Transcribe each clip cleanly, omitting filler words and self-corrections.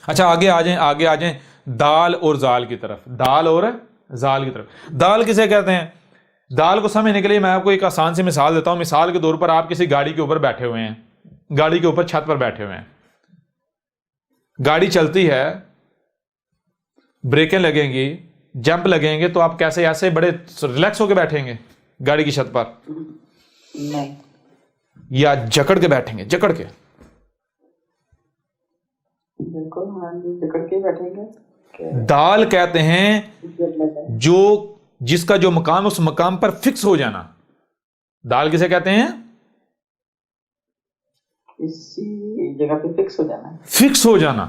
اچھا آگے آ جائیں دال اور زال کی طرف. دال اور زال کی طرف. دال کسے کہتے ہیں؟ دال کو سمجھنے کے لیے میں آپ کو ایک آسان سی مثال دیتا ہوں. مثال کے طور پر آپ کسی گاڑی کے اوپر بیٹھے ہوئے ہیں, گاڑی کے اوپر چھت پر بیٹھے ہوئے ہیں, گاڑی چلتی ہے, بریکیں لگیں گی, جمپ لگیں گے, تو آپ کیسے ایسے بڑے ریلیکس ہو کے بیٹھیں گے گاڑی کی چھت پر؟ نہیں. یا جکڑ کے بیٹھیں گے؟ جکڑ کے. بالکل ہاں جی, جکڑ کے بیٹھیں گے. دال کہتے ہیں جس کا جو مقام اس مقام پر فکس ہو جانا. دال کسے کہتے ہیں؟ کسی جگہ پہ فکس ہو جانا. فکس ہو جانا.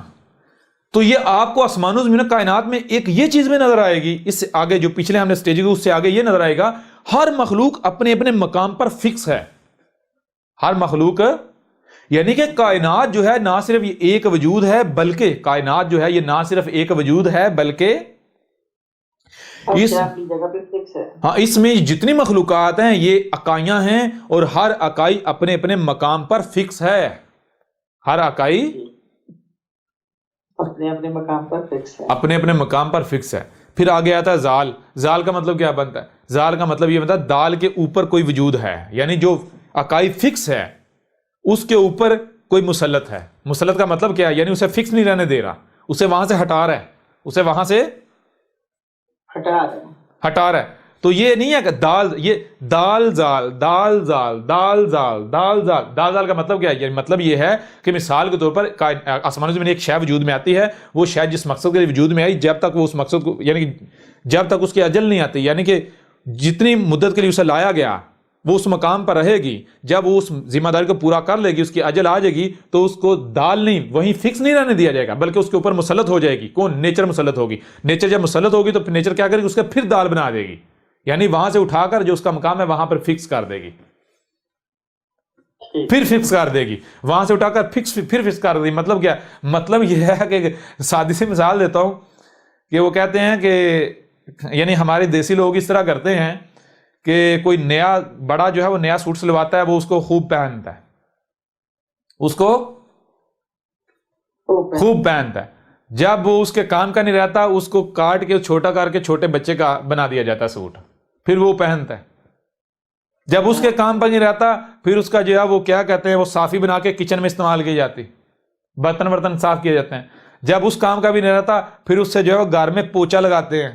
تو یہ آپ کو آسمان و زمین کائنات میں ایک یہ چیز میں نظر آئے گی. اس سے آگے جو پچھلے ہم نے سٹیج کی اس سے آگے یہ نظر آئے گا, ہر مخلوق اپنے اپنے مقام پر فکس ہے. ہر مخلوق, یعنی کہ کائنات جو ہے نہ صرف یہ ایک وجود ہے, بلکہ کائنات جو ہے یہ نہ صرف ایک وجود ہے بلکہ اس میں جتنی مخلوقات ہیں یہ اکائیاں ہیں, اور ہر اکائی اپنے اپنے مقام پر فکس ہے. ہر اکائی اپنے اپنے مقام پر فکس ہے. اپنے اپنے مقام پر فکس ہے. پھر آگے آتا ہے زال. زال کا مطلب کیا بنتا ہے؟ زال کا مطلب یہ بنتا ہے دال کے اوپر کوئی وجود ہے, یعنی جو اکائی فکس ہے اس کے اوپر کوئی مسلط ہے. مسلط کا مطلب کیا ہے؟ یعنی اسے فکس نہیں رہنے دے رہا, اسے وہاں سے ہٹا رہا ہے, اسے وہاں سے ہٹا رہا ہے. تو یہ نہیں ہے کہ یہ دال زال دال زال دال زال دال زال. دال زال کا مطلب کیا ہے؟ یعنی مطلب یہ ہے کہ مثال کے طور پر آسمان میں ایک شے وجود میں آتی ہے, وہ شے جس مقصد کے لیے وجود میں آئی, جب تک وہ اس مقصد کو, یعنی جب تک اس کی اجل نہیں آتی, یعنی کہ جتنی مدت کے لیے اسے لایا گیا وہ اس مقام پر رہے گی. جب وہ اس ذمہ داری کو پورا کر لے گی, اس کی اجل آ جائے گی, تو اس کو دال نہیں وہیں فکس نہیں رہنے دیا جائے گا, بلکہ اس کے اوپر مسلط ہو جائے گی. کون؟ نیچر مسلط ہوگی. نیچر جب مسلط ہوگی تو نیچر کیا کرے گی؟ اس کا پھر دال بنا دے گی, یعنی وہاں سے اٹھا کر جو اس کا مقام ہے وہاں پر فکس کر دے گی. پھر فکس کر دے گی, وہاں سے اٹھا کر پھر فکس کر دے گی. مطلب کیا؟ مطلب یہ ہے کہ سادی سی مثال دیتا ہوں کہ وہ کہتے ہیں کہ یعنی ہمارے دیسی لوگ اس طرح کرتے ہیں کہ کوئی نیا بڑا جو ہے وہ نیا سوٹ سلواتا ہے, وہ اس کو خوب پہنتا ہے, اس کو خوب پہنتا ہے. جب وہ اس کے کام کا نہیں رہتا, اس کو کاٹ کے چھوٹا کر کے چھوٹے بچے کا بنا دیا جاتا ہے سوٹ, پھر وہ پہنتا ہے. جب اس کے کام پر نہیں رہتا, پھر اس کا جو ہے وہ کیا کہتے ہیں, وہ صافی بنا کے کچن میں استعمال کی جاتی, برتن صاف کیے جاتے ہیں. جب اس کام کا بھی نہیں رہتا, پھر اس سے جو ہے گھر میں پوچا لگاتے ہیں.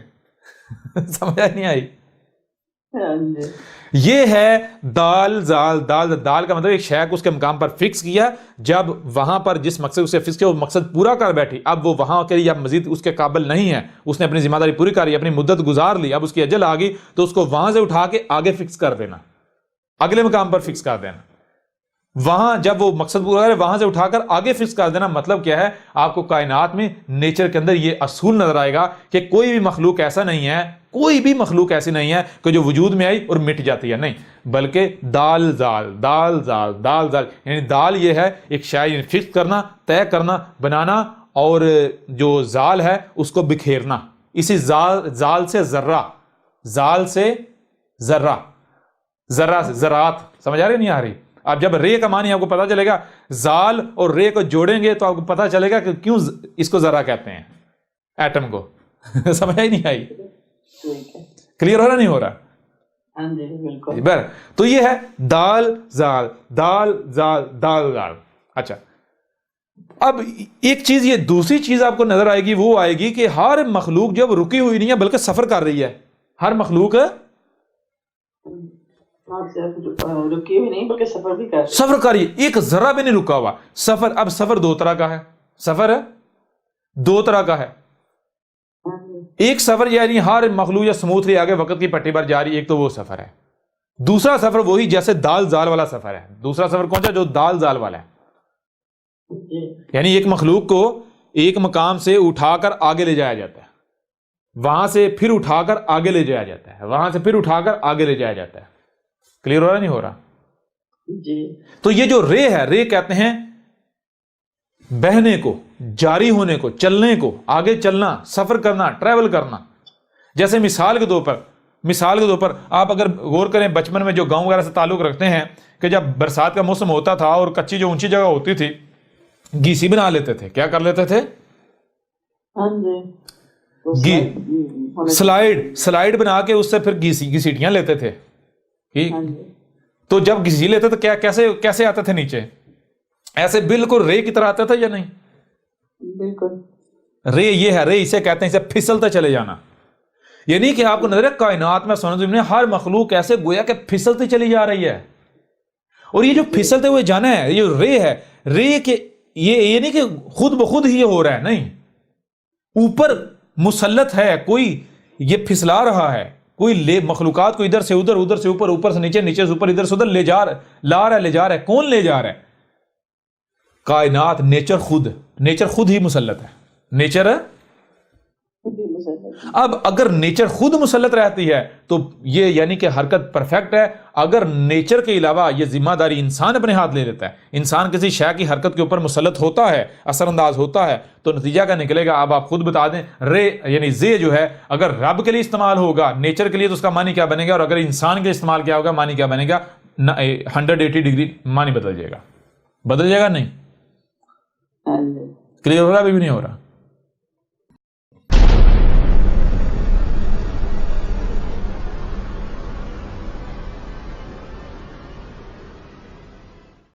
سمجھ نہیں آئی؟ یہ ہے دال زال. دال کا مطلب ایک شے کو اس کے مقام پر فکس کیا, جب وہاں پر جس مقصد اسے فکس کیا وہ مقصد پورا کر بیٹھی, اب وہ وہاں کے لیے اب مزید اس کے قابل نہیں ہے, اس نے اپنی ذمہ داری پوری کر لی, اپنی مدت گزار لی, اب اس کی اجل آ گئی, تو اس کو وہاں سے اٹھا کے آگے فکس کر دینا, اگلے مقام پر فکس کر دینا. وہاں جب وہ مقصد پورا کرے وہاں سے اٹھا کر آگے فکس کر دینا. مطلب کیا ہے؟ آپ کو کائنات میں نیچر کے اندر یہ اصول نظر آئے گا کہ کوئی بھی مخلوق ایسا نہیں ہے, کوئی بھی مخلوق ایسی نہیں ہے کہ جو وجود میں آئی اور مٹ جاتی ہے, نہیں, بلکہ دال زال دال زال دال زال, یعنی دال یہ ہے ایک شے فکس کرنا, طے کرنا, بنانا, اور جو زال ہے اس کو بکھیرنا. اسی زال سے ذرہ, زال سے ذرہ, ذرہ سے زراعت. سمجھ آ رہی نہیں آ رہی؟ اب جب رے کا معنی آپ کو پتا چلے گا, زال اور رے کو جوڑیں گے تو آپ کو پتا چلے گا کہ کیوں اس کو ذرہ کہتے ہیں, ایٹم کو. سمجھ ہی نہیں آئی؟ کلیئر ہو رہا نہیں ہو رہا؟ تو یہ ہے دال زال دال زال دال زال. اچھا, اب ایک چیز, یہ دوسری چیز آپ کو نظر آئے گی, وہ آئے گی کہ ہر مخلوق جب رکی ہوئی نہیں ہے بلکہ سفر کر رہی ہے. ہر مخلوق سفر کر رہی ہے, ایک ذرہ بھی نہیں رکا ہوا. سفر, اب سفر دو طرح کا ہے, سفر دو طرح کا ہے. ایک سفر یعنی ہر مخلوق یا سموتھلی آگے وقت کی پٹی پر جا رہی, ایک تو وہ سفر ہے. دوسرا سفر وہی جیسے دال زال والا سفر ہے. دوسرا سفر کون سا؟ جو دال زال والا ہے, یعنی ایک مخلوق کو ایک مقام سے اٹھا کر آگے لے جایا جاتا ہے, وہاں سے پھر اٹھا کر آگے لے جایا جاتا ہے, وہاں سے پھر اٹھا کر آگے لے جایا جاتا ہے. کلیئر ہو رہا نہیں ہو رہا؟ تو یہ جو رے ہے, رے کہتے ہیں بہنے کو, جاری ہونے کو, چلنے کو, آگے چلنا, سفر کرنا, ٹریول کرنا. جیسے مثال کے طور پر آپ اگر غور کریں, بچپن میں جو گاؤں وغیرہ سے تعلق رکھتے ہیں کہ جب برسات کا موسم ہوتا تھا اور کچی جو اونچی جگہ ہوتی تھی گیسی بنا لیتے تھے. کیا کر لیتے تھے؟ ہاں جی تو سلائیڈ بنا کے اس سے پھر گھسیٹیاں لیتے تھے. ٹھیک. ہاں جی تو جب گھسی لیتے تو کیسے آتے تھے نیچے؟ ایسے بالکل رے کی طرح آتا تھا یا نہیں؟ بالکل. رے یہ ہے، رے اسے کہتے ہیں، اسے پھسلتے چلے جانا. یعنی کہ آپ کو نظر ہے کائنات میں سونے زمین میں ہر مخلوق ایسے گویا کہ پھسلتی چلی جا رہی ہے. اور یہ جو پھسلتے ہوئے جانا ہے، یہ رے ہے، رے کے یہ نہیں کہ خود بخود ہی یہ ہو رہا ہے، نہیں، اوپر مسلط ہے کوئی، یہ پھسلا رہا ہے کوئی، مخلوقات کو ادھر سے ادھر، ادھر سے اوپر، اوپر سے نیچے، نیچے سے اوپر، ادھر سے ادھر لے جا رہا ہے. کون لے جا رہا ہے؟ کائنات، نیچر خود ہی مسلط ہے. نیچر اب اگر نیچر خود مسلط رہتی ہے تو یہ یعنی کہ حرکت پرفیکٹ ہے. اگر نیچر کے علاوہ یہ ذمہ داری انسان اپنے ہاتھ لے لیتا ہے، انسان کسی شے کی حرکت کے اوپر مسلط ہوتا ہے، اثر انداز ہوتا ہے، تو نتیجہ کیا نکلے گا؟ اب آپ خود بتا دیں. رے یعنی زے جو ہے اگر رب کے لیے استعمال ہوگا، نیچر کے لیے، تو اس کا معنی کیا بنے گا؟ اور اگر انسان کے لیے استعمال کیا ہوگا، معنی کیا بنے گا؟ 180 ڈگری معنی بدل جائے گا. نہیں ہاں جی. کلیئر ہو رہا؟ ابھی بھی نہیں ہو رہا؟